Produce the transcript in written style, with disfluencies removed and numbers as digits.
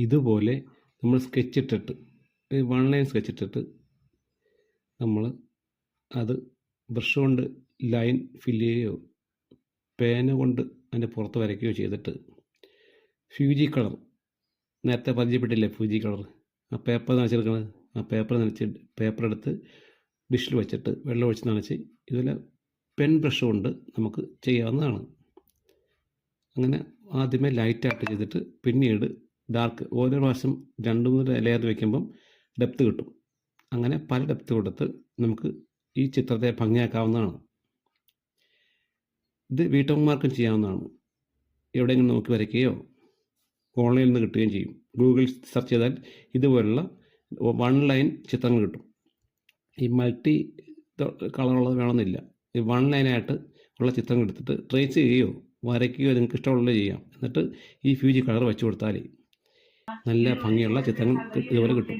ഇതുപോലെ നമ്മൾ സ്കെച്ച് ഇട്ടിട്ട് വൺ ലൈൻ സ്കെച്ച് ഇട്ടിട്ട് നമ്മൾ അത് ബ്രഷ് കൊണ്ട് ലൈൻ ഫില്ല് ചെയ്യുകയോ പേന കൊണ്ട് അതിൻ്റെ പുറത്ത് വരയ്ക്കുകയോ ചെയ്തിട്ട് ഫ്യൂജി കളർ നേരത്തെ പരിചയപ്പെട്ടില്ലേ ഫ്യൂജി കളർ ആ പേപ്പർ നനച്ചെടുക്കുന്നത് ആ പേപ്പർ എടുത്ത് ഡിഷിൽ വെച്ചിട്ട് വെള്ളം ഒഴിച്ച് നനച്ച് ഇതുപോലെ പെൻ ബ്രഷ് കൊണ്ട് നമുക്ക് ചെയ്യാവുന്നതാണ്. അങ്ങനെ ആദ്യമേ ലൈറ്റായിട്ട് ചെയ്തിട്ട് പിന്നീട് ഡാർക്ക് ഓരോ പ്രാവശ്യം 2-3 ലെയർ വയ്ക്കുമ്പം ഡെപ്ത് കിട്ടും. അങ്ങനെ പല ഡെപ്ത് കൊടുത്ത് നമുക്ക് ഈ ചിത്രത്തെ ഭംഗിയാക്കാവുന്നതാണ്. ഇത് വീട്ടമ്മമാർക്കും ചെയ്യാവുന്നതാണ്. എവിടെയെങ്കിലും നോക്കി വരയ്ക്കുകയോ ഓൺലൈനിൽ നിന്ന് കിട്ടുകയും ചെയ്യും. ഗൂഗിൾ സെർച്ച് ചെയ്താൽ ഇതുപോലുള്ള വൺ ലൈൻ ചിത്രങ്ങൾ കിട്ടും. ഈ മൾട്ടി കളറുള്ളത് വേണമെന്നില്ല. ഈ വൺ ലൈനായിട്ട് ഉള്ള ചിത്രങ്ങൾ എടുത്തിട്ട് ട്രേസ് ചെയ്യുകയോ വരയ്ക്കുകയോ നിങ്ങൾക്ക് ഇഷ്ടമുള്ളത് ചെയ്യാം. എന്നിട്ട് ഈ ഫ്യൂജി കളർ വെച്ച് കൊടുത്താൽ നല്ല ഭംഗിയുള്ള ചിത്രങ്ങൾ ഇതുപോലെ കിട്ടും.